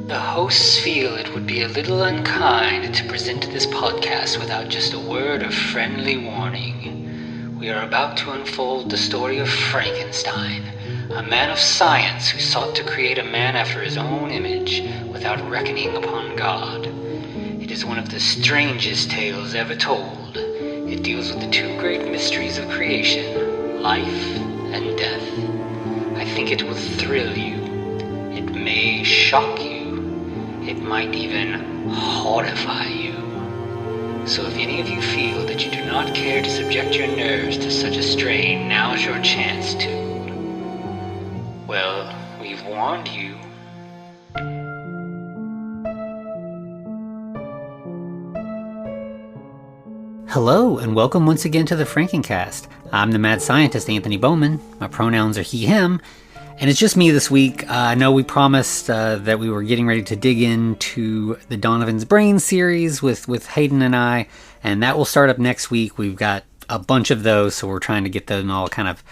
The hosts feel it would be a little unkind to present this podcast without just a word of friendly warning. We are about to unfold the story of Frankenstein, a man of science who sought to create a man after his own image without reckoning upon God. It is one of the strangest tales ever told. It deals with the two great mysteries of creation, life and death. I think it will thrill you. It may shock you. It might even horrify you. So if any of you feel that you do not care to subject your nerves to such a strain, now's your chance to. Well, we've warned you. Hello, and welcome once again to the Frankencast. I'm the mad scientist, Anthony Bowman. My pronouns are he, him. And it's just me this week. I know we promised that we were getting ready to dig into the Donovan's Brain series with Hayden and I, and that will start up next week. We've got a bunch of those, so we're trying to get them all kind of,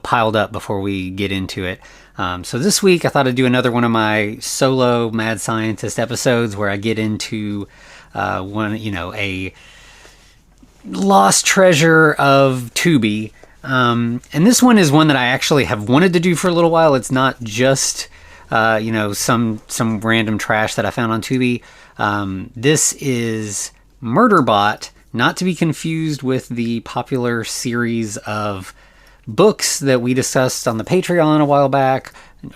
piled up before we get into it. So this week, I thought I'd do another one of my solo Mad Scientist episodes where I get into a lost treasure of Tubi. And this one is one that I actually have wanted to do for a little while. It's not just, some random trash that I found on Tubi. This is Murderbot, not to be confused with the popular series of books that we discussed on the Patreon a while back,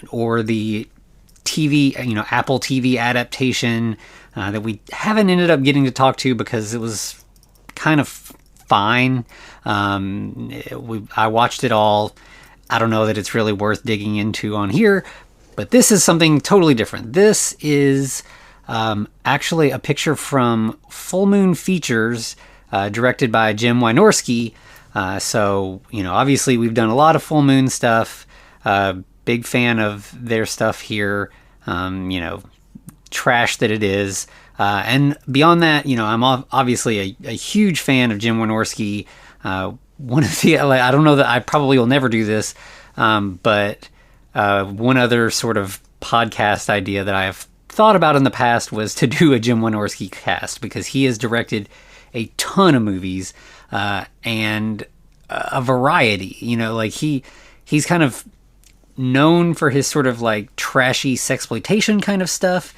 or the TV, Apple TV adaptation that we haven't ended up getting to talk to because it was kind of fine. I watched it all. I don't know that it's really worth digging into on here, but this is something totally different. This is actually a picture from Full Moon Features, directed by Jim Wynorski. So, obviously we've done a lot of Full Moon stuff. Big fan of their stuff here. Trash that it is. And beyond that, I'm obviously a huge fan of Jim Wynorski. One of the, I don't know that I probably will never do this, but one other sort of podcast idea that I have thought about in the past was to do a Jim Wynorski cast, because he has directed a ton of movies and a variety. He's kind of known for his sort of like trashy sexploitation kind of stuff,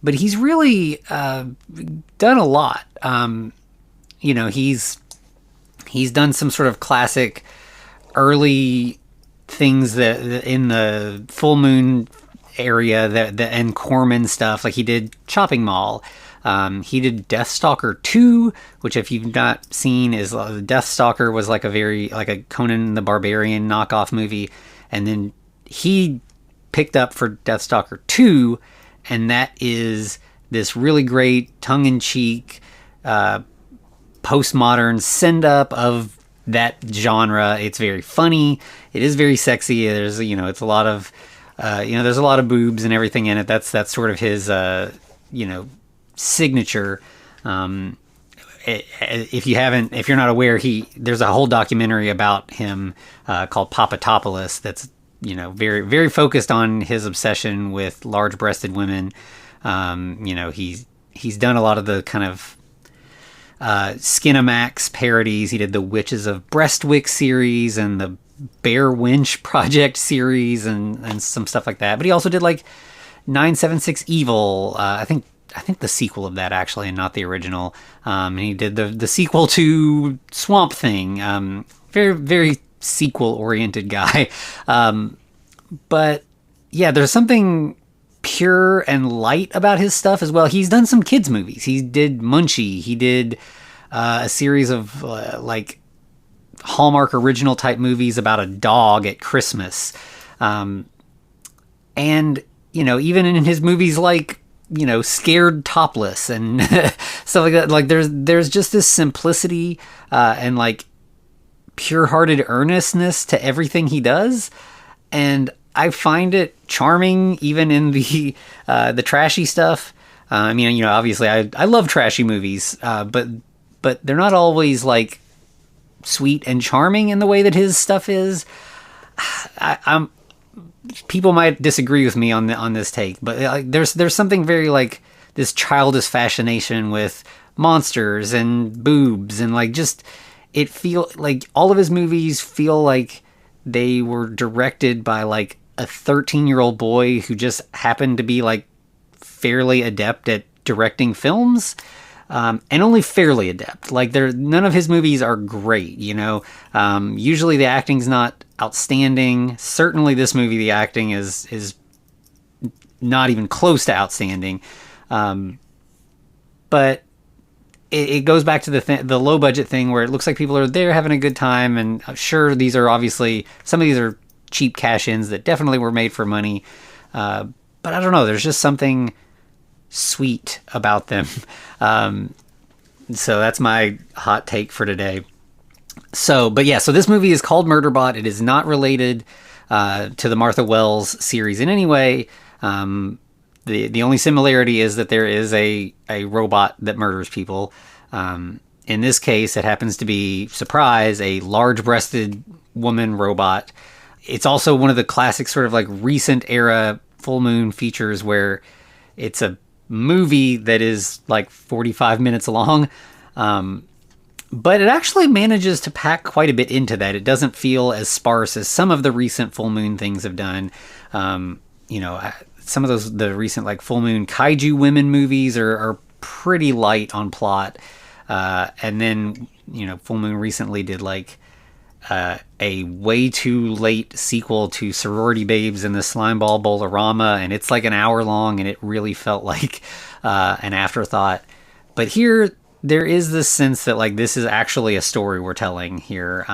but he's really done a lot. He's done some sort of classic early things that in the Full Moon area and Corman stuff. Like he did Chopping Mall. He did Deathstalker 2, which if you've not seen is Deathstalker was like a Conan the Barbarian knockoff movie. And then he picked up for Deathstalker 2, and that is this really great tongue-in-cheek postmodern send-up of that genre. It's very funny. It is very sexy. There's it's a lot of there's a lot of boobs and everything in it. That's sort of his signature. If you're not aware, there's a whole documentary about him called Papatopoulos that's very, very focused on his obsession with large-breasted women. He's done a lot of the kind of Skinamax parodies. He did the Witches of Breastwick series and the Bear Winch Project series and some stuff like that. But he also did like 976 Evil. I think the sequel of that actually, and not the original. And he did the sequel to Swamp Thing. Very, very sequel-oriented guy. But yeah, there's something pure and light about his stuff as well. He's done some kids movies. He did Munchie. He did a series of like Hallmark original type movies about a dog at Christmas. And even in his movies like Scared Topless and stuff like that, like there's just this simplicity and like pure-hearted earnestness to everything he does, and I find it charming even in the trashy stuff. Obviously I love trashy movies, but they're not always like sweet and charming in the way that his stuff is. I'm people might disagree with me on this take, but like, there's something very like this childish fascination with monsters and boobs and like just it feel like all of his movies feel like they were directed by like a 13-year-old boy who just happened to be like fairly adept at directing films. And only fairly adept. Like none of his movies are great, you know. Usually the acting's not outstanding. Certainly this movie, the acting is not even close to outstanding. But it goes back to the low budget thing where it looks like people are there having a good time, and sure, these are obviously some of these are cheap cash-ins that definitely were made for money. But I don't know. There's just something sweet about them. So that's my hot take for today. So this movie is called Murderbot. It is not related to the Martha Wells series in any way. The only similarity is that there is a robot that murders people. In this case, it happens to be, surprise, a large-breasted woman robot. It's also one of the classic sort of like recent era full moon features where it's a movie that is like 45 minutes long. But it actually manages to pack quite a bit into that. It doesn't feel as sparse as some of the recent full moon things have done. You know, some of the recent like full moon kaiju women movies are pretty light on plot. And then, you know, full moon recently did like a way too late sequel to Sorority Babes and the Slimeball Bowl-orama, and it's like an hour long, and it really felt like an afterthought. But here, there is this sense that like this is actually a story we're telling here.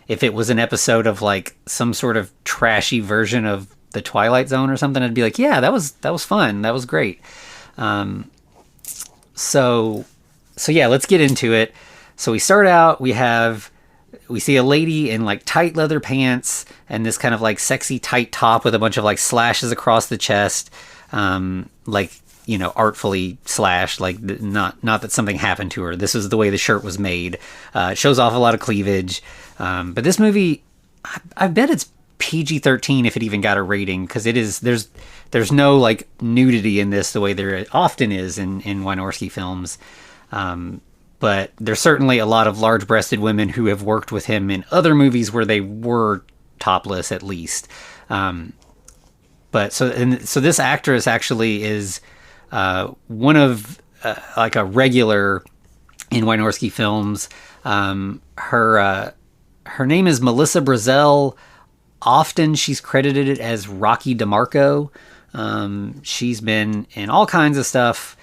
If it was an episode of like some sort of trashy version of The Twilight Zone or something, I'd be like, yeah, that was fun, that was great. So yeah, let's get into it. So we start out, we see a lady in like tight leather pants and this kind of like sexy tight top with a bunch of like slashes across the chest, like, you know, artfully slashed, like not that something happened to her. This is the way the shirt was made. It shows off a lot of cleavage. But this movie, I bet it's PG-13 if it even got a rating, because it is, there's no like nudity in this the way there often is in Wynorski films. But there's certainly a lot of large-breasted women who have worked with him in other movies where they were topless, at least. But so this actress actually is one of like a regular in Wynorski films. Her name is Melissa Brazel. Often she's credited as Rocky DeMarco. She's been in all kinds of stuff.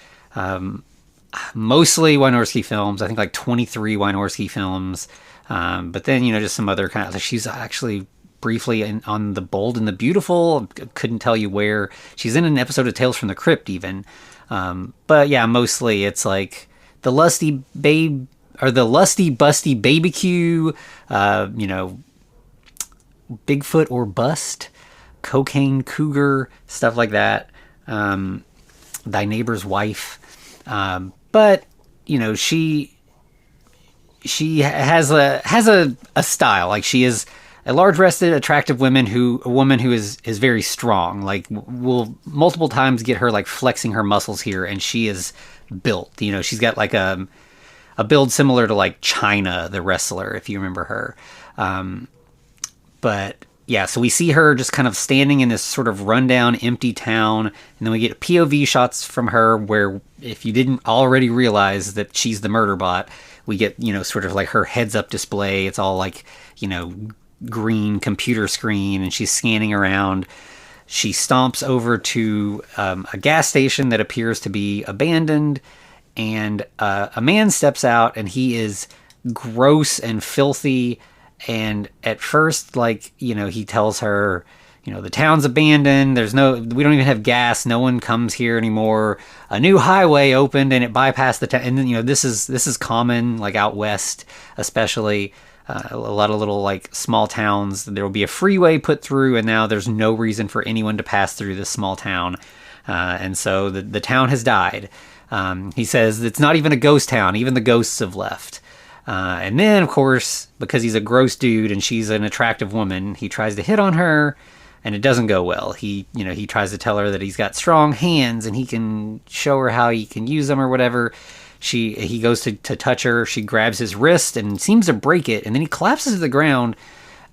Mostly Wynorski films. I think like 23 Wynorski films. But then, you know, just some other kind of... She's actually briefly on The Bold and the Beautiful. Couldn't tell you where. She's in an episode of Tales from the Crypt even. But yeah, mostly it's like the lusty babe... Or the lusty busty BBQ. You know, Bigfoot or Bust. Cocaine Cougar. Stuff like that. Thy Neighbor's Wife. But you know, she has a style. Like, she is a large-breasted, attractive woman who is very strong. Like, we'll multiple times get her like flexing her muscles here, and she is built. You know, she's got like a build similar to like Chyna, the wrestler, if you remember her. But yeah, so we see her just kind of standing in this sort of rundown, empty town, and then we get POV shots from her where, if you didn't already realize that she's the Murderbot, we get, you know, sort of like her heads-up display. It's all like, you know, green computer screen, and she's scanning around. She stomps over to a gas station that appears to be abandoned, and a man steps out, and he is gross and filthy. And at first, like, you know, he tells her, you know, the town's abandoned. We don't even have gas. No one comes here anymore. A new highway opened and it bypassed the town. And then, you know, this is common, like out west, especially a lot of little like small towns. There will be a freeway put through, and now there's no reason for anyone to pass through this small town. And so the town has died. He says it's not even a ghost town. Even the ghosts have left. And then, of course, because he's a gross dude and she's an attractive woman, he tries to hit on her. and it doesn't go well. He tries to tell her that he's got strong hands and he can show her how he can use them or whatever. He goes to touch her. She grabs his wrist and seems to break it, and then he collapses to the ground.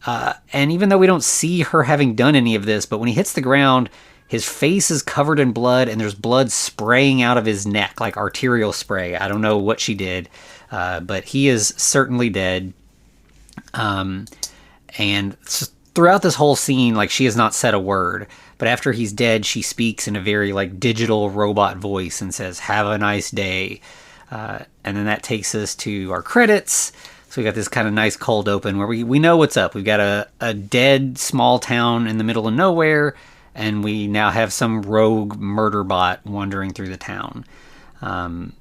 And even though we don't see her having done any of this, but when he hits the ground, his face is covered in blood, and there's blood spraying out of his neck, like arterial spray. I don't know what she did, but he is certainly dead. And throughout this whole scene, like, she has not said a word. But after he's dead, she speaks in a very, like, digital robot voice and says, "Have a nice day." And then that takes us to our credits. So we got this kind of nice cold open where we know what's up. We've got a dead small town in the middle of nowhere, and we now have some rogue Murderbot wandering through the town. And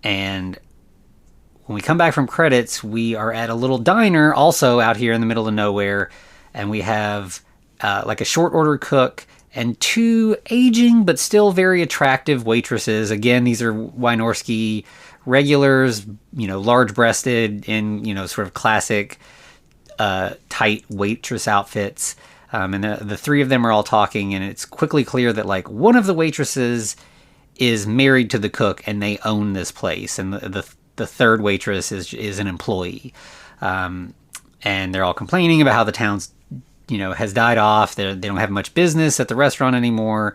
when we come back from credits, we are at a little diner also out here in the middle of nowhere, and we have like a short order cook and two aging but still very attractive waitresses. Again, these are Wynorski regulars, large-breasted in, sort of classic tight waitress outfits. And the three of them are all talking, and it's quickly clear that, like, one of the waitresses is married to the cook and they own this place, and the third waitress is an employee. And they're all complaining about how the town's has died off. They don't have much business at the restaurant anymore.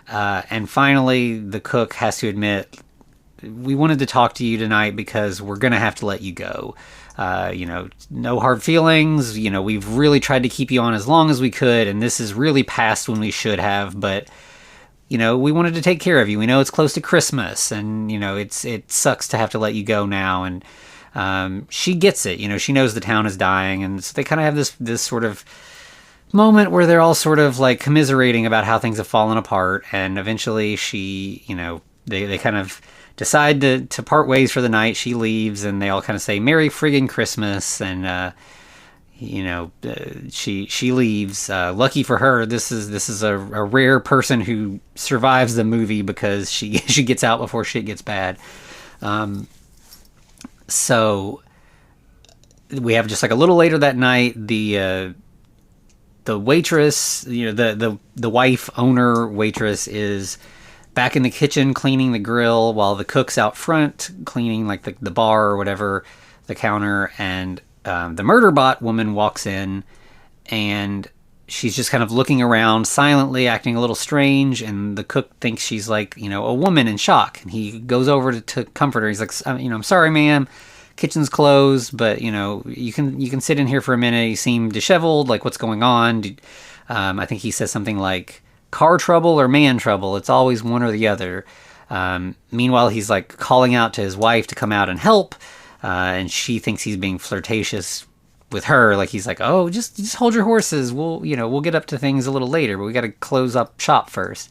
And finally, the cook has to admit, "We wanted to talk to you tonight because we're going to have to let you go. No hard feelings. We've really tried to keep you on as long as we could, and this is really past when we should have, but we wanted to take care of you. We know it's close to Christmas, and it sucks to have to let you go now." And she gets it. She knows the town is dying, and so they kind of have this sort of moment where they're all sort of like commiserating about how things have fallen apart, and eventually they kind of decide to part ways for the night. She leaves, and they all kind of say "Merry friggin' Christmas," and she leaves. Lucky for her, this is a rare person who survives the movie, because she gets out before shit gets bad. So we have, just like a little later that night, the waitress, the wife owner waitress, is back in the kitchen cleaning the grill, while the cook's out front cleaning like the bar or whatever, the counter. And the Murderbot woman walks in, and she's just kind of looking around silently, acting a little strange, and the cook thinks she's like, a woman in shock, and he goes over to comfort her. He's like, "I'm sorry, ma'am, kitchen's closed, but you can sit in here for a minute. You seem disheveled. Like, what's going on?" I think he says something like car trouble or man trouble. It's always one or the other. Meanwhile, he's like calling out to his wife to come out and help, and she thinks he's being flirtatious with her. Like, he's like, "Oh, just hold your horses. We'll get up to things a little later, but we got to close up shop first."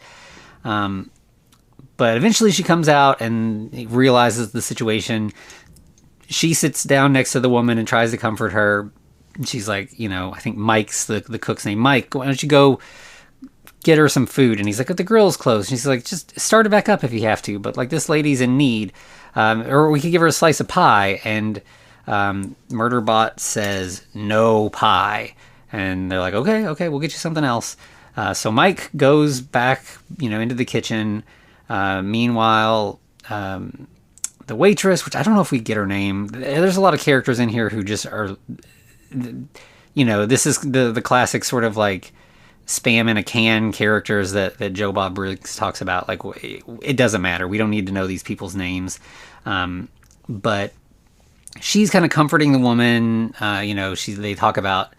But eventually she comes out and realizes the situation. She sits down next to the woman and tries to comfort her. She's like, I think Mike's the cook's name. "Mike, why don't you go get her some food?" And he's like, "But the grill's closed." And she's like, "Just start it back up if you have to. But like, this lady's in need. Or we could give her a slice of pie." And Murderbot says, "No pie." And they're like, okay, we'll get you something else. So Mike goes back, into the kitchen. Meanwhile, the waitress, which I don't know if we get her name. There's a lot of characters in here who just are, this is the classic sort of like spam in a can characters that Joe Bob Briggs talks about. Like, it doesn't matter. We don't need to know these people's names. But she's kind of comforting the woman. They talk about,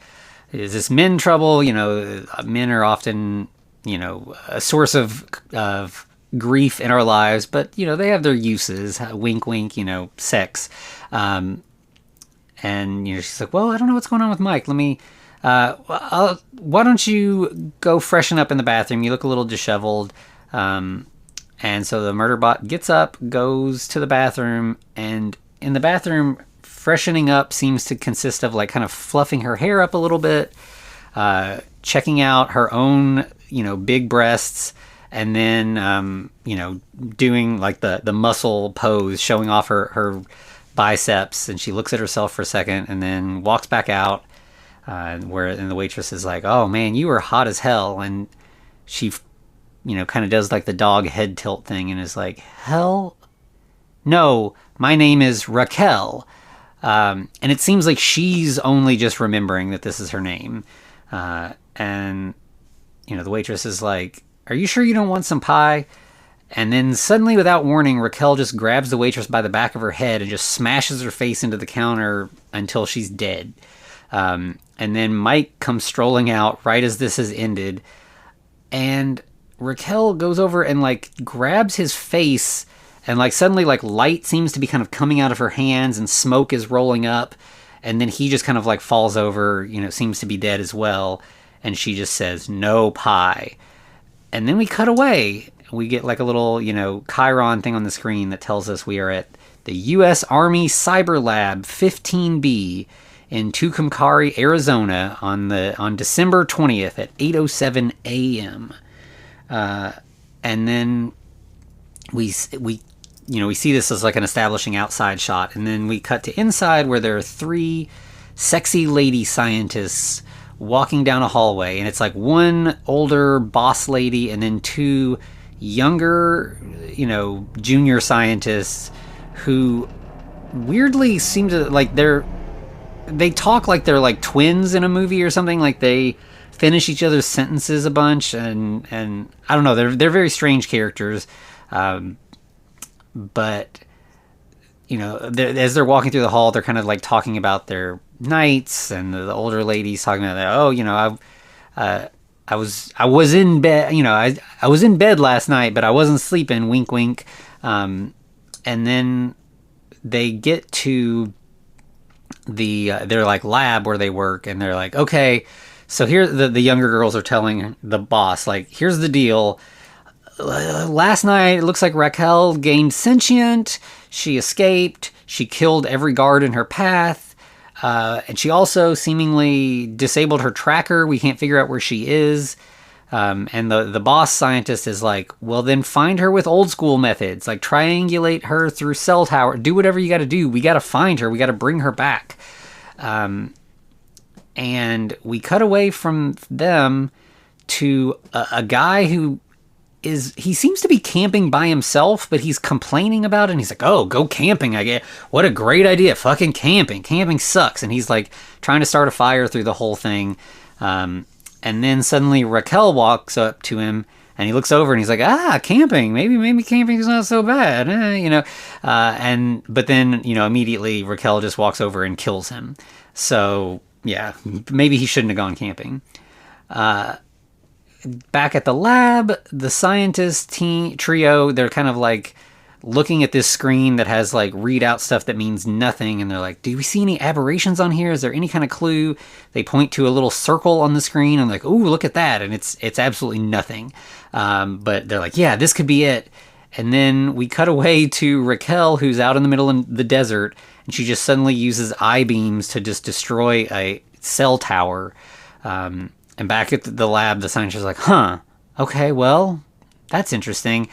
is this men trouble? Men are often, a source of grief in our lives, but they have their uses. Wink, wink. Sex. And she's like, "Well, I don't know what's going on with Mike. Let me. Why don't you go freshen up in the bathroom? You look a little disheveled." And so the Murderbot gets up, goes to the bathroom, and in the bathroom, freshening up seems to consist of like kind of fluffing her hair up a little bit, checking out her own, big breasts, and then, doing like the muscle pose, showing off her biceps. And she looks at herself for a second and then walks back out. And the waitress is like, "Oh man, you were hot as hell," and she, kind of does like the dog head tilt thing and is like, "Hell, no, my name is Raquel." And it seems like she's only just remembering that this is her name. And the waitress is like, "Are you sure you don't want some pie?" And then suddenly, without warning, Raquel just grabs the waitress by the back of her head and just smashes her face into the counter until she's dead. And then Mike comes strolling out right as this has ended. And Raquel goes over and, like, grabs his face. And, like, suddenly, like, light seems to be kind of coming out of her hands and smoke is rolling up. And then he just kind of, like, falls over, seems to be dead as well. And she just says, "No pie." And then we cut away. We get like a little, Chiron thing on the screen that tells us we are at the U.S. Army Cyber Lab 15B in Tucumcari, Arizona on December 20th at 8:07 a.m. And then we see this as like an establishing outside shot. And then we cut to inside where there are 3 sexy lady scientists walking down a hallway. And it's like one older boss lady and then 2 younger, junior scientists who weirdly seem to, like, they talk like they're like twins in a movie or something. Like they finish each other's sentences a bunch, and I don't know, they're very strange characters. But as they're walking through the hall, they're kind of like talking about their nights, and the older lady's talking about that. I was in bed, I was in bed last night, but I wasn't sleeping, wink, wink. And then they get to their like lab where they work, and they're like, "Okay, so here the younger girls are telling the boss, like, here's the deal. Last night, it looks like Raquel gained sentient. She escaped. She killed every guard in her path. And she also seemingly disabled her tracker. We can't figure out where she is." And the boss scientist is like, "Well, then find her with old school methods. Like, triangulate her through cell tower. Do whatever you got to do. We got to find her. We got to bring her back." And we cut away from them to a guy who he seems to be camping by himself, but he's complaining about it, and he's like, "Oh, go camping, I get. What a great idea. Fucking camping. Camping sucks." And he's like trying to start a fire through the whole thing. And then suddenly Raquel walks up to him, and he looks over and he's like, "Camping. Maybe camping is not so bad." But then, immediately Raquel just walks over and kills him. So yeah, maybe he shouldn't have gone camping. Back at the lab, the scientist trio, they're kind of like looking at this screen that has like readout stuff that means nothing, and they're like, "Do we see any aberrations on here? Is there any kind of clue?" They point to a little circle on the screen and like, "Ooh, look at that," and it's absolutely nothing. But they're like, "Yeah, this could be it." And then we cut away to Raquel, who's out in the middle of the desert, and she just suddenly uses I-beams to just destroy a cell tower. And back at the lab, the scientist is like, "Okay, well, that's interesting."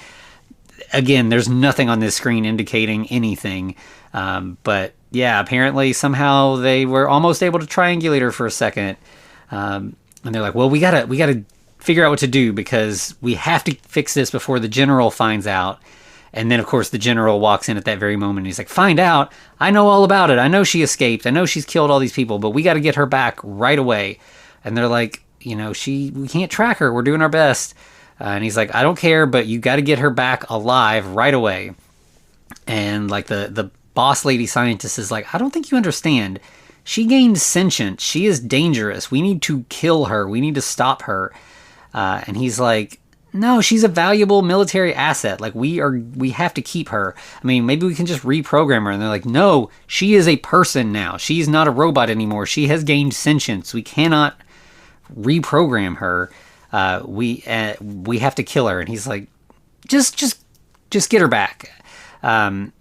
Again, there's nothing on this screen indicating anything. But yeah, apparently somehow they were almost able to triangulate her for a second. And they're like, "Well, we gotta figure out what to do, because we have to fix this before the general finds out." And then, of course, the general walks in at that very moment, and he's like, "Find out. I know all about it. I know she escaped. I know she's killed all these people, but we got to get her back right away." And they're like, we can't track her. We're doing our best. And he's like, "I don't care, but you got to get her back alive right away." And like the boss lady scientist is like, "I don't think you understand. She gained sentience. She is dangerous. We need to kill her. We need to stop her." And he's like, "No, she's a valuable military asset. Like, we have to keep her. I mean, maybe we can just reprogram her." And they're like, "No, she is a person now. She's not a robot anymore. She has gained sentience. We cannot reprogram her. We have to kill her." And he's like, just get her back." And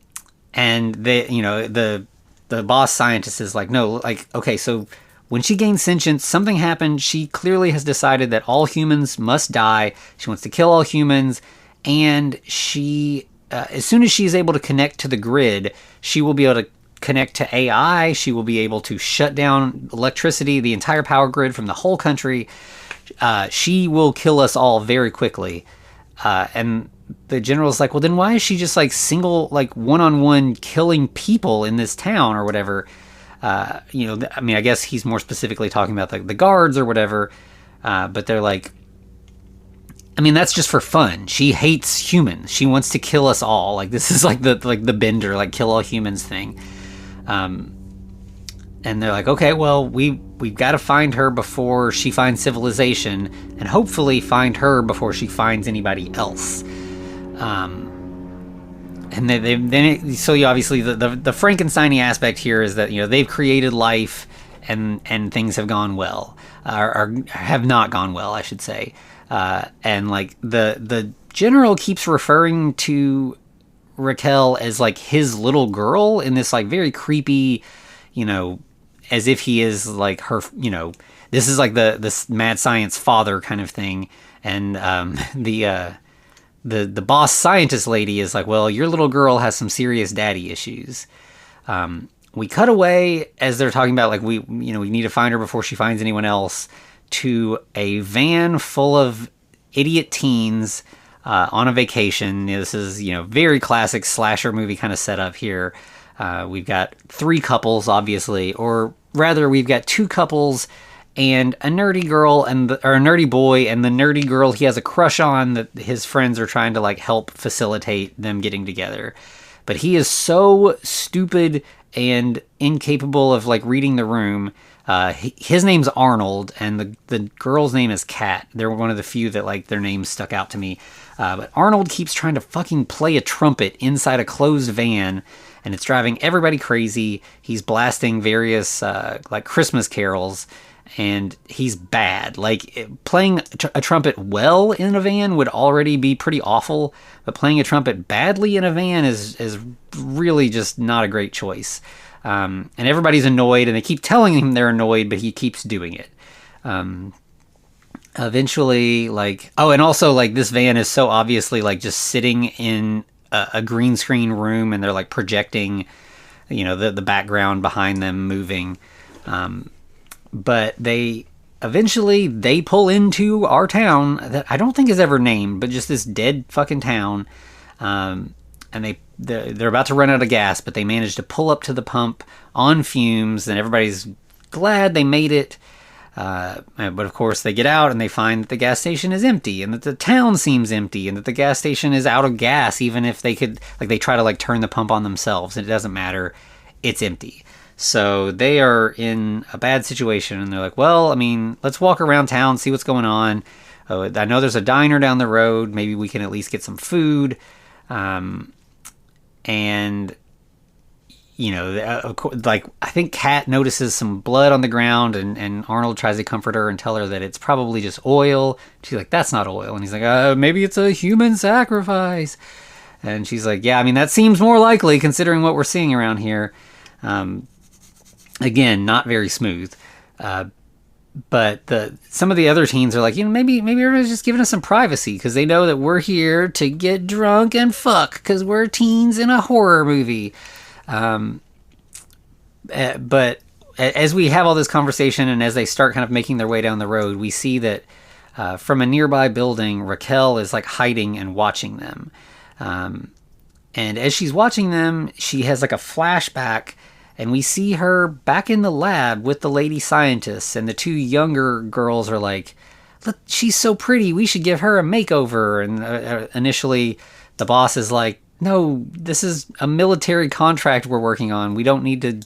the boss scientist is like, "No, like, okay, so when she gained sentience, something happened. She clearly has decided that all humans must die. She wants to kill all humans, and she, as soon as she's able to connect to the grid, she will be able to connect to AI. She will be able to shut down electricity, the entire power grid from the whole country. She will kill us all very quickly. And the general's like, well, then why is she just like single, like one-on-one killing people in this town or whatever? I mean, I guess he's more specifically talking about the guards or whatever. But they're like, I mean, that's just for fun. She hates humans. She wants to kill us all. Like, this is like the Bender, like, kill all humans thing. And they're like, okay, well, we've got to find her before she finds civilization, and hopefully find her before she finds anybody else. And so obviously the Frankenstein-y aspect here is that, they've created life, and things have gone well, or have not gone well, I should say. And like the general keeps referring to Raquel as like his little girl in this like very creepy, as if he is like her, this is like this mad science father kind of thing. And the boss scientist lady is like, well, your little girl has some serious daddy issues. We cut away as they're talking about like we need to find her before she finds anyone else, to a van full of idiot teens on a vacation. This is, very classic slasher movie kind of setup here. We've got 3 couples, obviously, or rather we've got 2 couples and a nerdy girl or a nerdy boy, and the nerdy girl he has a crush on that his friends are trying to like help facilitate them getting together. But he is so stupid and incapable of like reading the room. His name's Arnold, and the girl's name is Kat. They're one of the few that like their names stuck out to me. But Arnold keeps trying to fucking play a trumpet inside a closed van, and it's driving everybody crazy. He's blasting various like Christmas carols, and he's bad. Like, playing a trumpet well in a van would already be pretty awful, but playing a trumpet badly in a van is really just not a great choice. And everybody's annoyed, and they keep telling him they're annoyed, but he keeps doing it. Eventually, like... Oh, and also, like, this van is so obviously, like, just sitting in a green screen room, and they're, like, projecting, the background behind them moving. But they pull into our town that I don't think is ever named, but just this dead fucking town. And they're about to run out of gas, but they manage to pull up to the pump on fumes, and everybody's glad they made it. But of course they get out and they find that the gas station is empty, and that the town seems empty, and that the gas station is out of gas, even if they could, like, they try to like turn the pump on themselves, and it doesn't matter. It's empty. So they are in a bad situation, and they're like, well, I mean, let's walk around town, see what's going on. Oh, I know there's a diner down the road. Maybe we can at least get some food. And, like, I think Kat notices some blood on the ground, and Arnold tries to comfort her and tell her that it's probably just oil. She's like, that's not oil. And he's like, maybe it's a human sacrifice. And she's like, yeah, I mean, that seems more likely considering what we're seeing around here. Again, not very smooth. But some of the other teens are like, maybe everybody's just giving us some privacy, because they know that we're here to get drunk and fuck, because we're teens in a horror movie. But as we have all this conversation, and as they start kind of making their way down the road, we see that from a nearby building, Raquel is like hiding and watching them. And as she's watching them, she has like a flashback, and we see her back in the lab with the lady scientists, and the 2 younger girls are like, look, she's so pretty, we should give her a makeover. And initially the boss is like, no, this is a military contract we're working on. We don't need to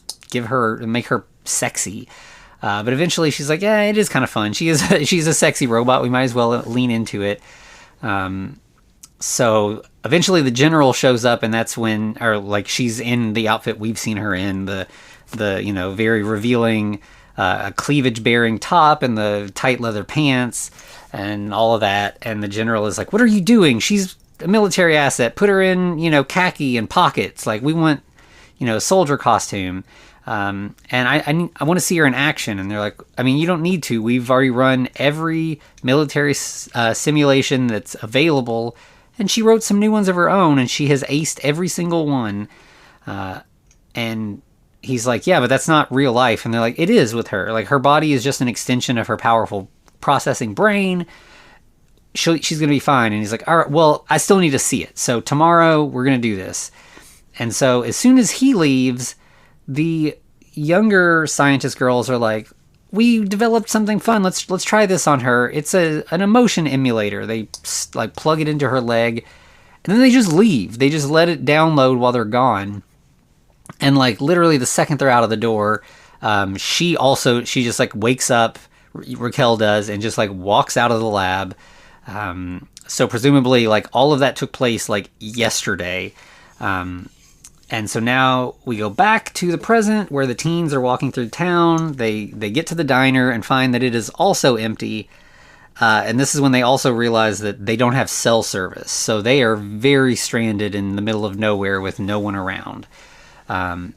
make her sexy. But eventually she's like, yeah, it is kind of fun. She's a sexy robot. We might as well lean into it. So eventually the general shows up, and that's when, or like, she's in the outfit we've seen her in, the very revealing cleavage bearing top and the tight leather pants and all of that. And the general is like, what are you doing? She's a military asset. Put her in, khaki and pockets. Like, we want, a soldier costume. And I want to see her in action. And they're like, I mean, you don't need to. We've already run every military simulation that's available. And she wrote some new ones of her own, and she has aced every single one. And he's like, yeah, but that's not real life. And they're like, it is with her. Like, her body is just an extension of her powerful processing brain. She's going to be fine. And he's like, all right, well, I still need to see it. So tomorrow we're going to do this. And so as soon as he leaves, the younger scientist girls are like, we developed something fun. Let's try this on her. It's an emotion emulator. They like plug it into her leg, and then they just leave. They just let it download while they're gone. And like literally the second they're out of the door, she just like wakes up. Raquel does, and just like walks out of the lab. So presumably like all of that took place like yesterday. And so now we go back to the present where the teens are walking through town. They get to the diner and find that it is also empty. And this is when they also realize that they don't have cell service. So they are very stranded in the middle of nowhere with no one around. And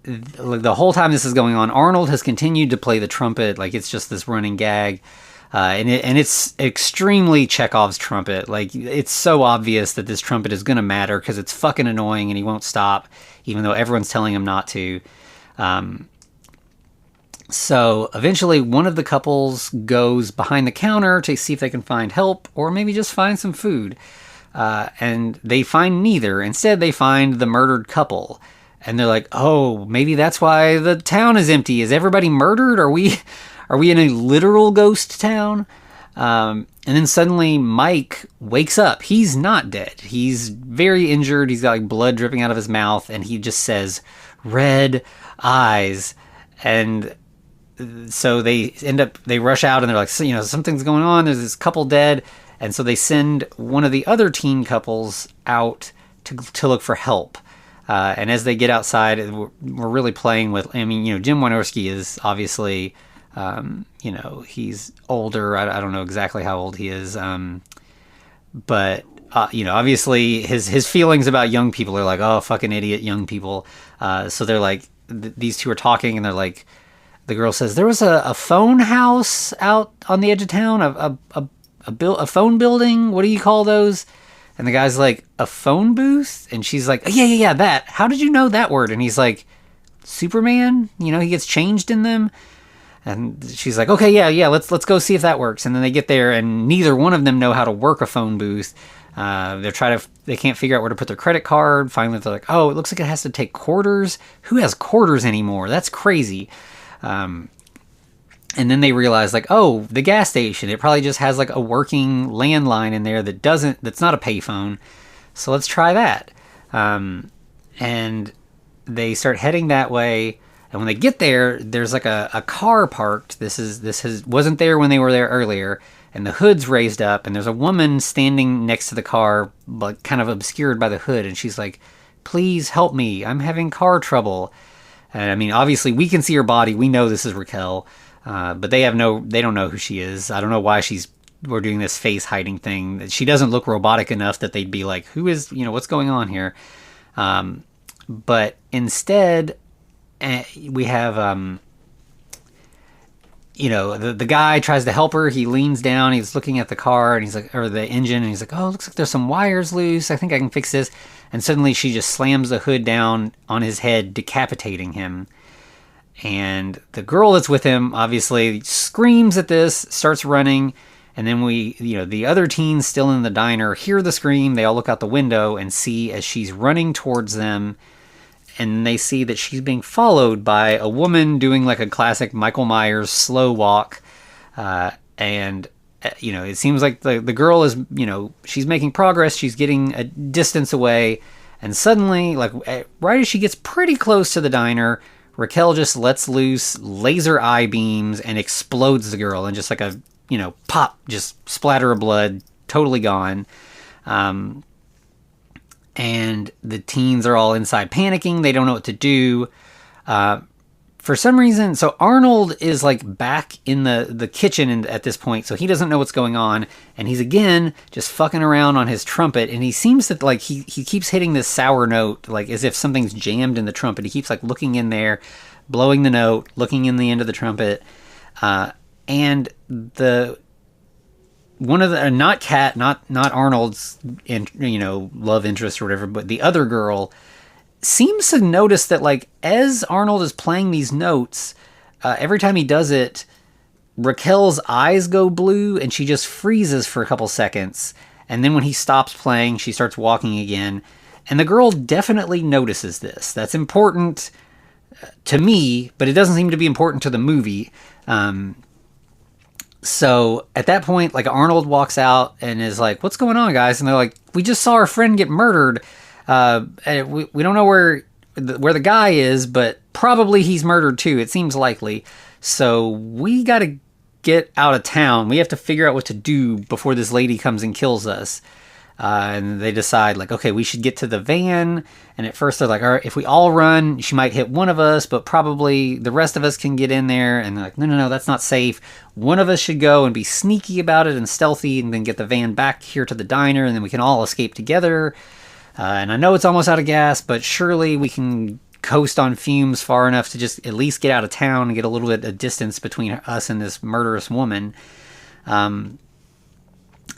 the whole time this is going on, Arnold has continued to play the trumpet. Like, it's just this running gag. And it's extremely Chekhov's trumpet. Like, it's so obvious that this trumpet is going to matter because it's fucking annoying and he won't stop, even though everyone's telling him not to. So eventually one of the couples goes behind the counter to see if they can find help or maybe just find some food. And they find neither. Instead, they find the murdered couple. And they're like, oh, maybe that's why the town is empty. Is everybody murdered? Are we in a literal ghost town? And then suddenly Mike wakes up. He's not dead. He's very injured. He's got like blood dripping out of his mouth. And he just says, red eyes. And so they rush out and they're like, something's going on. There's this couple dead. And so they send one of the other teen couples out to look for help. And as they get outside, we're really playing with, Jim Wynorski is obviously... he's older. I don't know exactly how old he is. But obviously his feelings about young people are like, oh, fucking idiot young people. So they're like, these two are talking and they're like, the girl says, there was a phone house out on the edge of town, a phone building. What do you call those? And the guy's like, a phone booth? And she's like, yeah, that. How did you know that word? And he's like, Superman? He gets changed in them. And she's like, okay, yeah, let's go see if that works. And then they get there, and neither one of them know how to work a phone booth. They can't figure out where to put their credit card. Finally, they're like, oh, it looks like it has to take quarters. Who has quarters anymore? That's crazy. And then they realize, like, oh, the gas station. It probably just has like a working landline in there that's not a payphone. So let's try that. And they start heading that way. And when they get there, there's like a car parked. Wasn't there when they were there earlier. And the hood's raised up, and there's a woman standing next to the car, but kind of obscured by the hood. And she's like, please help me. I'm having car trouble. And obviously we can see her body. We know this is Raquel. But they don't know who she is. I don't know why we're doing this face hiding thing. She doesn't look robotic enough that they'd be like, who is, what's going on here? But instead, we have, the guy tries to help her. He leans down, he's looking at the car, and he's like, or the engine, and he's like, oh, looks like there's some wires loose. I think I can fix this. And suddenly she just slams the hood down on his head, decapitating him. And the girl that's with him obviously screams at this, starts running. And then the other teens still in the diner hear the scream. They all look out the window and see as she's running towards them. And they see that she's being followed by a woman doing like a classic Michael Myers slow walk. And it seems like the girl is, she's making progress. She's getting a distance away. And suddenly, like right as she gets pretty close to the diner, Raquel just lets loose laser eye beams and explodes the girl. And just like a, pop, just splatter of blood, totally gone. And the teens are all inside panicking. They don't know what to do. For some reason, so Arnold is like back in the kitchen at this point, so he doesn't know what's going on. And he's again just fucking around on his trumpet. And he seems that like he keeps hitting this sour note, like as if something's jammed in the trumpet. He keeps like looking in there, blowing the note, looking in the end of the trumpet. And one of the not Arnold's love interest or whatever, but the other girl seems to notice that, like, as Arnold is playing these notes, every time he does it, Raquel's eyes go blue and she just freezes for a couple seconds. And then when he stops playing, she starts walking again. And the girl definitely notices this. That's important to me, but it doesn't seem to be important to the movie. So at that point, like, Arnold walks out and is like, "What's going on, guys?" And they're like, "We just saw our friend get murdered. And we don't know where the guy is, but probably he's murdered too. It seems likely. So we got to get out of town. We have to figure out what to do before this lady comes and kills us." And they decide, like, okay, we should get to the van. And at first they're like, all right, if we all run, she might hit one of us, but probably the rest of us can get in there. And they're like, no, that's not safe. One of us should go and be sneaky about it and stealthy, and then get the van back here to the diner, and then we can all escape together. And I know it's almost out of gas, but surely we can coast on fumes far enough to just at least get out of town and get a little bit of distance between us and this murderous woman.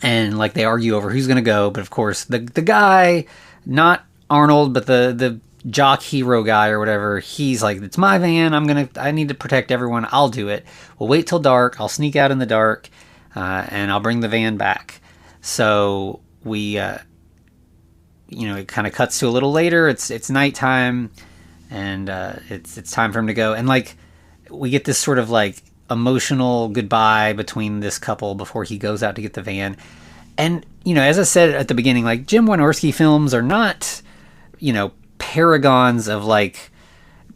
And, like, they argue over who's going to go. But, of course, the guy, not Arnold, but the jock hero guy or whatever, he's like, "It's my van. I need to protect everyone. I'll do it. We'll wait till dark. I'll sneak out in the dark, and I'll bring the van back." So we, it kind of cuts to a little later. It's nighttime, and it's time for him to go. And, like, we get this sort of, like, emotional goodbye between this couple before he goes out to get the van. And, as I said at the beginning, like, Jim Wynorski films are not, paragons of, like,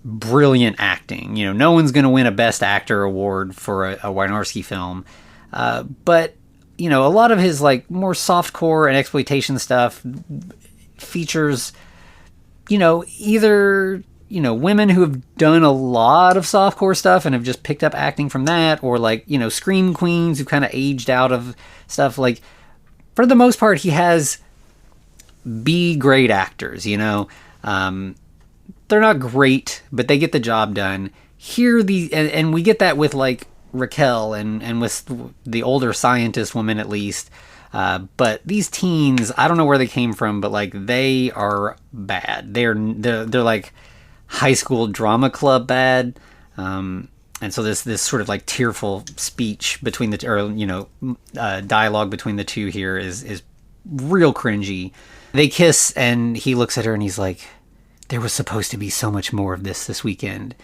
brilliant acting. No one's going to win a Best Actor award for a Wynorski film. But, a lot of his, like, more softcore and exploitation stuff features, either women who have done a lot of softcore stuff and have just picked up acting from that, or, like, scream queens who kind of aged out of stuff. Like, for the most part, he has B-grade actors, they're not great, but they get the job done. Here, and we get that with, like, Raquel and with the older scientist woman, at least. But these teens, I don't know where they came from, but, like, they are bad. They're like high school drama club bad. And so this sort of, like, tearful speech between dialogue between the two here is real cringy. They kiss, and he looks at her and he's like, "There was supposed to be so much more of this weekend."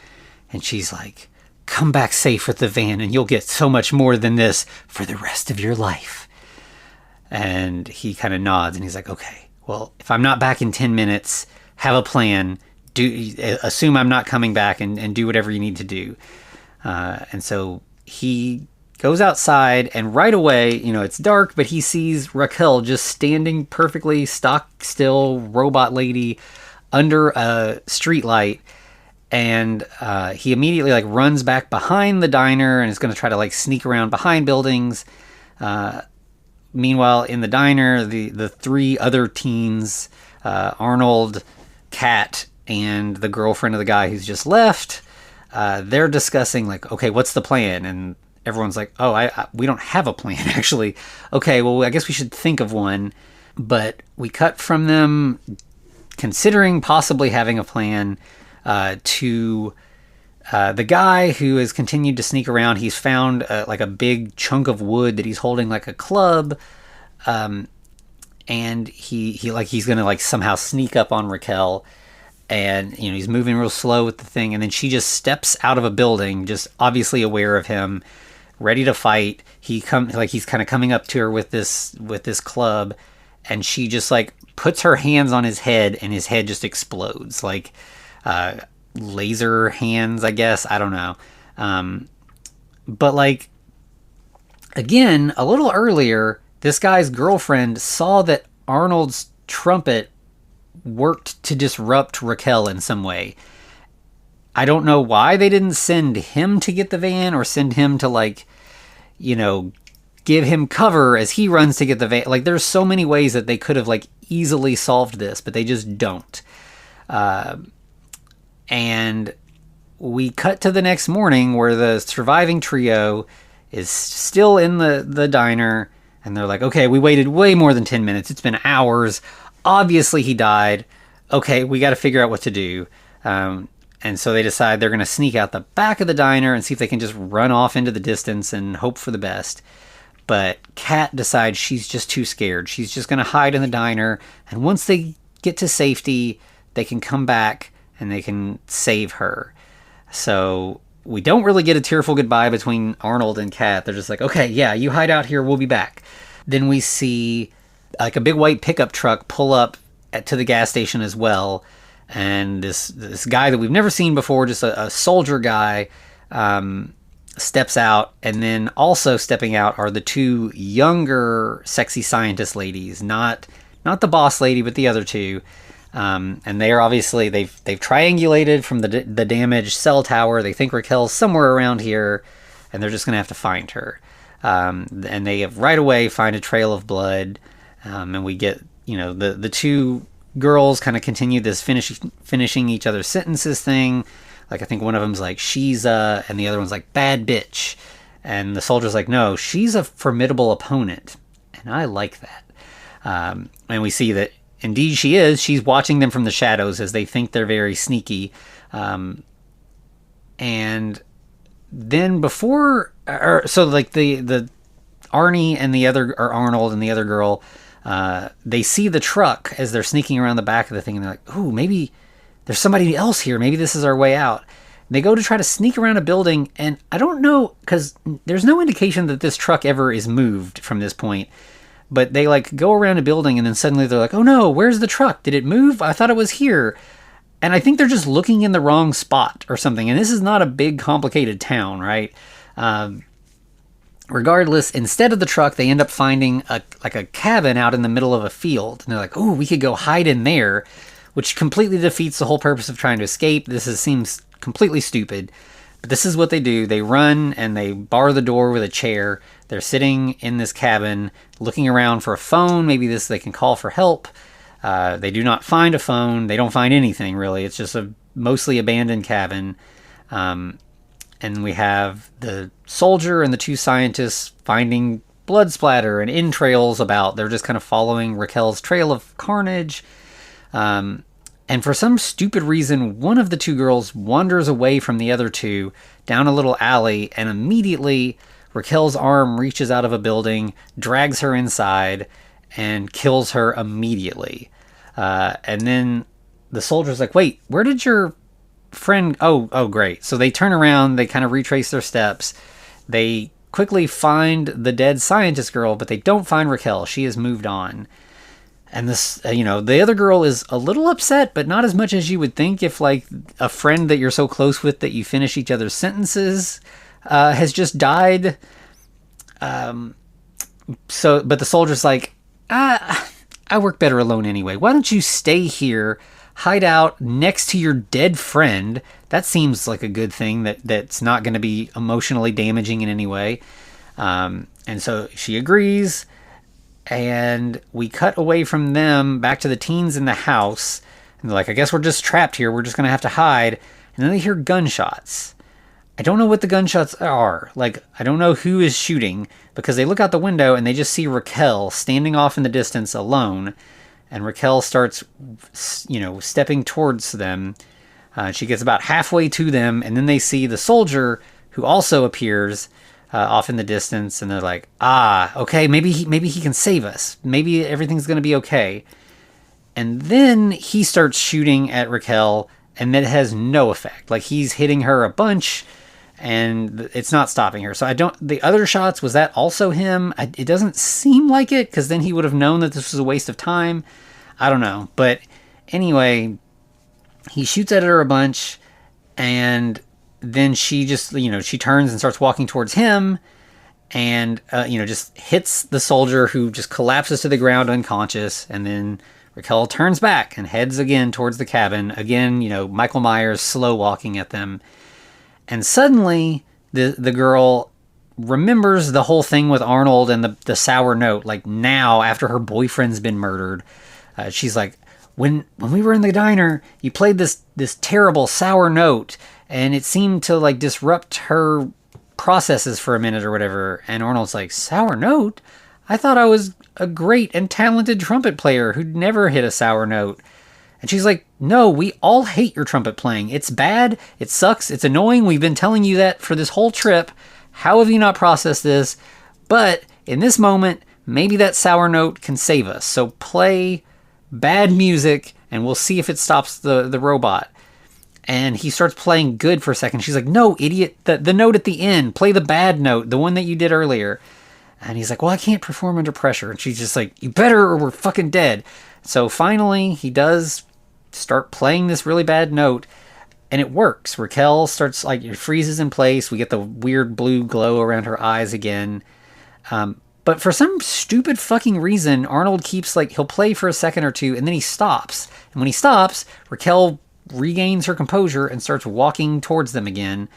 And she's like, "Come back safe with the van and you'll get so much more than this for the rest of your life." And he kind of nods and he's like, "Okay, well, if I'm not back in 10 minutes, have a plan. Assume I'm not coming back and do whatever you need to do." And so he goes outside, and right away, it's dark, but he sees Raquel just standing perfectly stock still, robot lady, under a streetlight. And he immediately, like, runs back behind the diner and is going to try to, like, sneak around behind buildings. Meanwhile, in the diner, the three other teens, Arnold, Kat, and the girlfriend of the guy who's just left, they're discussing, like, okay, what's the plan? And everyone's like, "Oh, we don't have a plan, actually." "Okay, well, I guess we should think of one." But we cut from them considering possibly having a plan to the guy who has continued to sneak around. He's found like a big chunk of wood that he's holding like a club, and he's gonna, like, somehow sneak up on Raquel. And, he's moving real slow with the thing. And then she just steps out of a building, just obviously aware of him, ready to fight. He's kind of coming up to her with this club. And she just, like, puts her hands on his head, and his head just explodes. Like, laser hands, I guess. I don't know. But, like, again, a little earlier, this guy's girlfriend saw that Arnold's trumpet worked to disrupt Raquel in some way. I don't know why they didn't send him to get the van, or send him to, like, give him cover as he runs to get the van. Like, there's so many ways that they could have, like, easily solved this, but they just don't. And we cut to the next morning where the surviving trio is still in the diner, and they're like, "Okay, we waited way more than 10 minutes. It's been hours. Obviously he died. okay, we got to figure out what to do. And so they decide they're going to sneak out the back of the diner and see if they can just run off into the distance and hope for the best. But Kat decides she's just too scared. She's just going to hide in the diner. And once they get to safety, they can come back and they can save her. So we don't really get a tearful goodbye between Arnold and Kat. They're just like, okay, yeah, you hide out here. We'll be back. Then we see like a big white pickup truck pull up to the gas station as well. And this guy that we've never seen before, just a soldier guy, steps out. And then also stepping out are the two younger sexy scientist ladies, not the boss lady, but the other two. And they are obviously, they've triangulated from the damaged cell tower. They think Raquel's somewhere around here, and they're just going to have to find her. And they right away find a trail of blood. And we get, the two girls kind of continue this finishing each other's sentences thing. Like, I think one of them's like, she's and the other one's like, bad bitch. And the soldier's like, no, she's a formidable opponent. And I like that. And we see that indeed she is. She's watching them from the shadows as they think they're very sneaky. And then before, so like the Arnie and the other, or Arnold and the other girl, they see the truck as they're sneaking around the back of the thing, and they're like, ooh, maybe there's somebody else here. Maybe this is our way out. They go to try to sneak around a building, and I don't know, because there's no indication that this truck ever is moved from this point. But they like go around a building, and then suddenly they're like, oh no, where's the truck? Did it move? I thought it was here. And I think they're just looking in the wrong spot or something. And this is not a big, complicated town, right? Regardless, instead of the truck, they end up finding a cabin out in the middle of a field. And they're like, oh, we could go hide in there, which completely defeats the whole purpose of trying to escape. Seems completely stupid. But this is what they do. They run and they bar the door with a chair. They're sitting in this cabin looking around for a phone. Maybe they can call for help. They do not find a phone. They don't find anything, really. It's just a mostly abandoned cabin. And we have the soldier and the two scientists finding blood splatter and entrails about. They're just kind of following Raquel's trail of carnage. And for some stupid reason, one of the two girls wanders away from the other two down a little alley, and immediately Raquel's arm reaches out of a building, drags her inside, and kills her immediately. And then the soldier's like, wait, where did your friend... Oh, great. So they turn around, they kind of retrace their steps. They quickly find the dead scientist girl, but they don't find Raquel. She has moved on. And this, the other girl is a little upset, but not as much as you would think if, like, a friend that you're so close with that you finish each other's sentences has just died. But the soldier's like, I work better alone anyway. Why don't you stay here, hide out next to your dead friend? That seems like a good thing that's not going to be emotionally damaging in any way. And so she agrees. And we cut away from them back to the teens in the house. And they're like, I guess we're just trapped here. We're just going to have to hide. And then they hear gunshots. I don't know what the gunshots are. Like, I don't know who is shooting, because they look out the window and they just see Raquel standing off in the distance alone. And Raquel starts, stepping towards them. She gets about halfway to them, and then they see the soldier, who also appears off in the distance, and they're like, okay, maybe he can save us. Maybe everything's going to be okay. And then he starts shooting at Raquel, and that has no effect. Like, he's hitting her a bunch, and it's not stopping her. So the other shots, was that also him? It doesn't seem like it, because then he would have known that this was a waste of time. I don't know. But anyway, he shoots at her a bunch, and then she just, she turns and starts walking towards him, and, just hits the soldier, who just collapses to the ground unconscious. And then Raquel turns back and heads again towards the cabin. Again, Michael Myers slow walking at them. And suddenly the girl remembers the whole thing with Arnold and the sour note. Like, now, after her boyfriend's been murdered, she's like, when we were in the diner, you played this terrible sour note, and it seemed to, like, disrupt her processes for a minute or whatever. And Arnold's like, sour note? I thought I was a great and talented trumpet player who'd never hit a sour note. And she's like, no, we all hate your trumpet playing. It's bad. It sucks. It's annoying. We've been telling you that for this whole trip. How have you not processed this? But in this moment, maybe that sour note can save us. So play bad music and we'll see if it stops the robot. And he starts playing good for a second. She's like, no, idiot. The note at the end. Play the bad note. The one that you did earlier. And he's like, well, I can't perform under pressure. And she's just like, you better or we're fucking dead. So finally, he does start playing this really bad note. And it works. Raquel starts, like, it freezes in place. We get the weird blue glow around her eyes again. But for some stupid fucking reason, Arnold keeps, like, he'll play for a second or two, and then he stops. And when he stops, Raquel regains her composure and starts walking towards them again.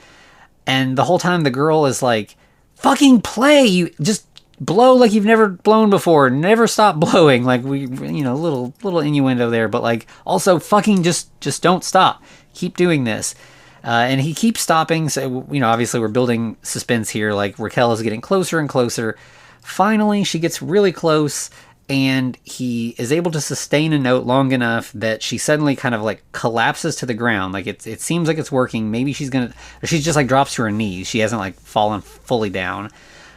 And the whole time the girl is like, fucking play! You just blow like you've never blown before. Never stop blowing. Like, we, you know, little innuendo there. But, like, also fucking just don't stop. Keep doing this. And he keeps stopping. So, you know, obviously we're building suspense here. Like, Raquel is getting closer and closer. Finally, she gets really close, and he is able to sustain a note long enough that she suddenly kind of, like, collapses to the ground. Like, it seems like it's working. Maybe she's just, like, drops to her knees. She hasn't, like, fallen fully down.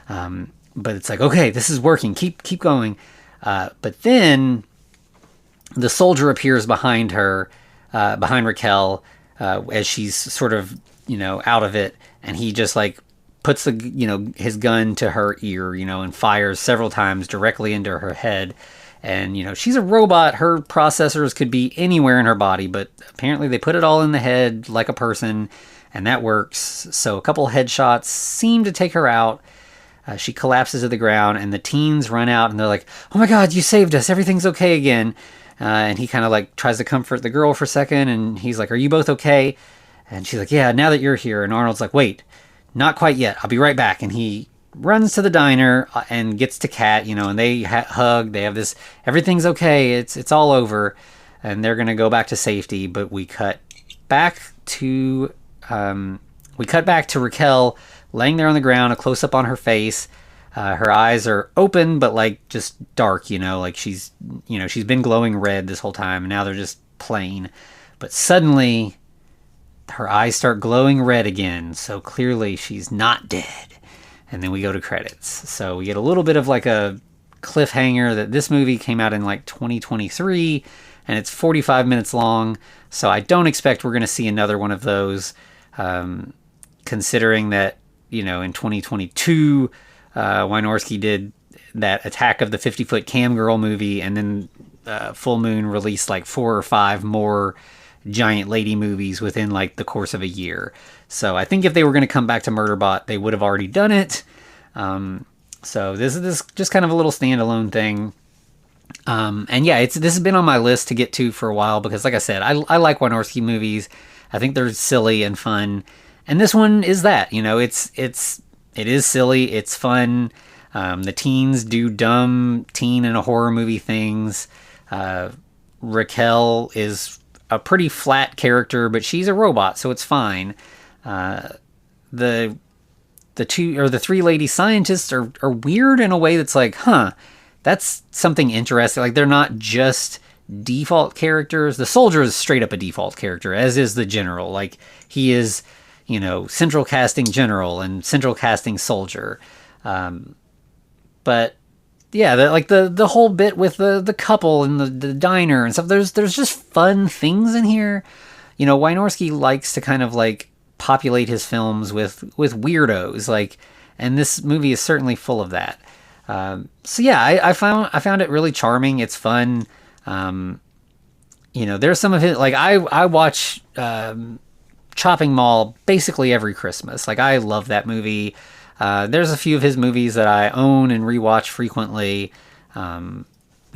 But it's like, okay, this is working. Keep going. But then the soldier appears behind her, behind Raquel, as she's sort of, you know, out of it. And he just, like, puts his gun to her ear, you know, and fires several times directly into her head. And, you know, she's a robot. Her processors could be anywhere in her body, but apparently they put it all in the head like a person, and that works. So a couple headshots seem to take her out. She collapses to the ground, and the teens run out, and they're like, oh my God, you saved us. Everything's okay again. And he kind of, like, tries to comfort the girl for a second, and he's like, are you both okay? And she's like, yeah, now that you're here. And Arnold's like, wait, not quite yet. I'll be right back. And he runs to the diner and gets to Kat, you know, and they hug. They have this, everything's okay. It's all over. And they're going to go back to safety. But we cut back to Raquel laying there on the ground, a close up on her face. Her eyes are open, but, like, just dark, you know, like she's been glowing red this whole time, and now they're just plain. But suddenly her eyes start glowing red again, so clearly she's not dead. And then we go to credits. So we get a little bit of, like, a cliffhanger that this movie came out in, like, 2023, and it's 45 minutes long, so I don't expect we're going to see another one of those, considering that, you know, in 2022, Wynorski did that Attack of the 50-Foot Cam Girl movie, and then Full Moon released, like, 4 or 5 more giant lady movies within, like, the course of a year. So I think if they were going to come back to Murderbot, they would have already done it. So this is just kind of a little standalone thing. And yeah, this has been on my list to get to for a while because, like I said, I like Wynorski movies. I think they're silly and fun. And this one is that, you know, it is silly. It's fun. The teens do dumb teen and a horror movie things. Raquel is a pretty flat character, but she's a robot, so it's fine. The three lady scientists are weird in a way that's like, huh, that's something interesting. Like, they're not just default characters. The soldier is straight up a default character, as is the general. Like, he is, you know, central casting general and central casting soldier. But yeah, the whole bit with the couple and the diner and stuff, there's just fun things in here. You know, Wynorski likes to kind of, like, populate his films with weirdos, like, and this movie is certainly full of that. So yeah, I found it really charming. It's fun. You know, there's some of it, like, I watch Chopping Mall basically every Christmas. Like, I love that movie. There's a few of his movies that I own and rewatch frequently. You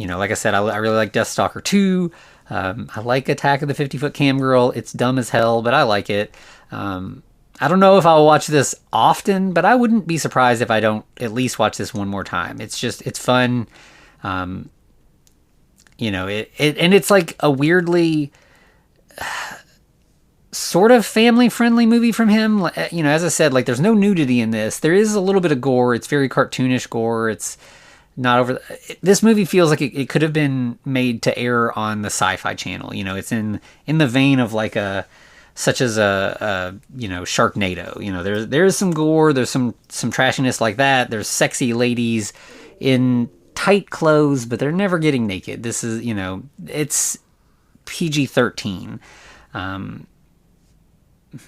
know, like I said, I really like Deathstalker 2. I like Attack of the 50-Foot Cam Girl. It's dumb as hell, but I like it. I don't know if I'll watch this often, but I wouldn't be surprised if I don't at least watch this one more time. It's fun. You know, and it's like a weirdly sort of family-friendly movie from him. You know, as I said, like, there's no nudity in this. There is a little bit of gore. It's very cartoonish gore. It's, not over. This movie feels like it could have been made to air on the Sci-Fi Channel. You know, it's in the vein of like such as a Sharknado. You know, there's some gore, there's some trashiness like that. There's sexy ladies in tight clothes, but they're never getting naked. This is, it's PG-13.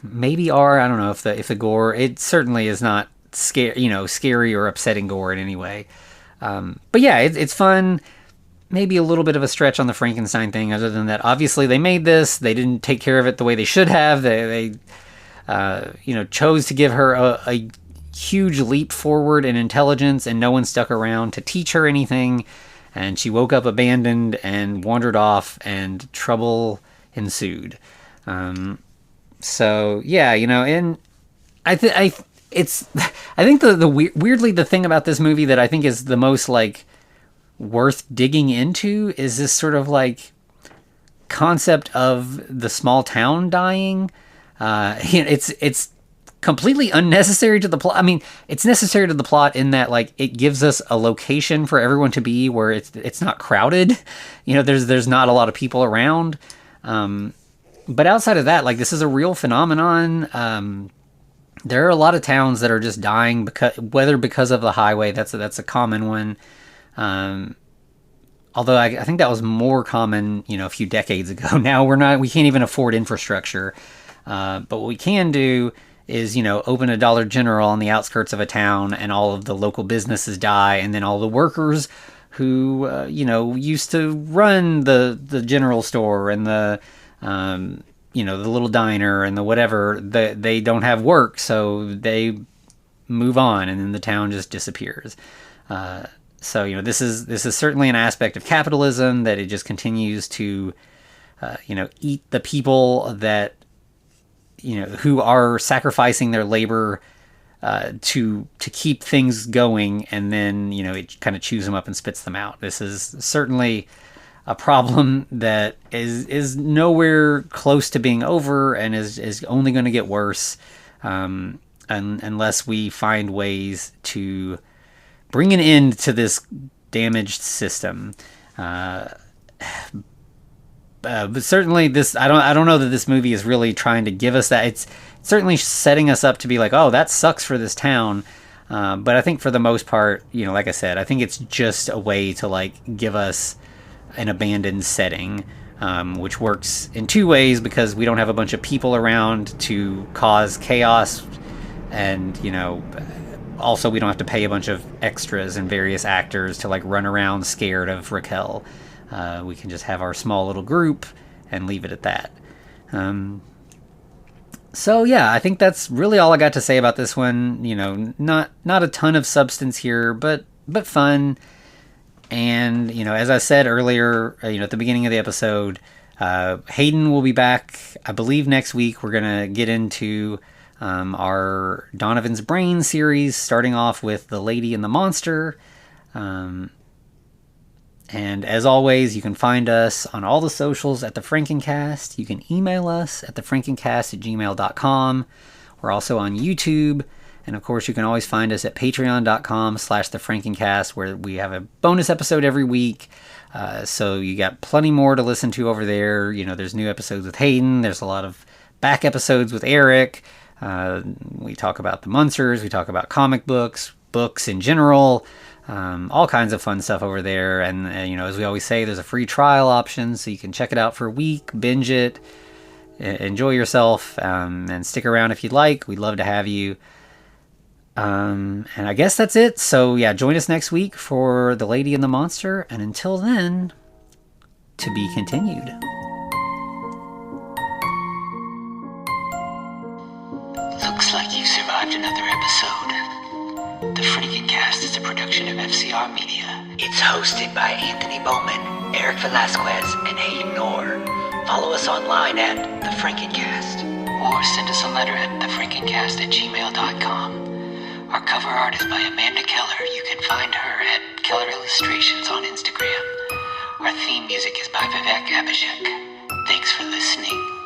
Maybe R. I don't know if the gore. It certainly is not scary or upsetting gore in any way. But yeah, it's fun. Maybe a little bit of a stretch on the Frankenstein thing. Other than that, obviously they made this. They didn't take care of it the way they should have. They chose to give her a huge leap forward in intelligence, and no one stuck around to teach her anything. And she woke up abandoned and wandered off, and trouble ensued. So yeah, and I think weirdly the thing about this movie that I think is the most like worth digging into is this sort of like concept of the small town dying. It's completely unnecessary to the plot. I mean, it's necessary to the plot in that like it gives us a location for everyone to be where it's not crowded. There's not a lot of people around. But outside of that, like this is a real phenomenon. There are a lot of towns that are just dying because of the highway. That's a common one. Although I think that was more common, a few decades ago. Now we can't even afford infrastructure. But what we can do is, open a Dollar General on the outskirts of a town, and all of the local businesses die, and then all the workers who, used to run the general store and the little diner and the whatever, they don't have work, so they move on, and then the town just disappears. So, this is certainly an aspect of capitalism, that it just continues to, eat the people that, who are sacrificing their labor to keep things going, and then, it kind of chews them up and spits them out. This is certainly a problem that is nowhere close to being over, and is only going to get worse unless we find ways to bring an end to this damaged system. But certainly I don't know that this movie is really trying to give us that. It's certainly setting us up to be like, oh, that sucks for this town. But I think for the most part, like I said, I think it's just a way to like give us an abandoned setting, which works in two ways, because we don't have a bunch of people around to cause chaos, and also we don't have to pay a bunch of extras and various actors to like run around scared of Raquel. We can just have our small little group and leave it at that. So yeah, I think that's really all I got to say about this one. Not a ton of substance here, but fun. And, as I said earlier, at the beginning of the episode, Hayden will be back, I believe, next week. We're going to get into our Donovan's Brain series, starting off with The Lady and the Monster. And as always, you can find us on all the socials at The Frankencast. You can email us at thefrankencast@gmail.com. We're also on YouTube. And of course, you can always find us at patreon.com/thefrankencast, where we have a bonus episode every week. So you got plenty more to listen to over there. There's new episodes with Hayden. There's a lot of back episodes with Eric. We talk about the Munsters. We talk about comic books in general. All kinds of fun stuff over there. And as we always say, there's a free trial option, so you can check it out for a week, binge it, enjoy yourself, and stick around if you'd like. We'd love to have you. And I guess that's it. So yeah, join us next week for The Lady and the Monster. And until then, to be continued. Looks like you survived another episode. The Frankencast is a production of FCR Media. It's hosted by Anthony Bowman, Eric Velasquez, and Hayden Orr. Follow us online at The Frankencast, or send us a letter at thefrankencast@gmail.com. Our cover art is by Amanda Keller. You can find her at Keller Illustrations on Instagram. Our theme music is by Vivek Abhishek. Thanks for listening.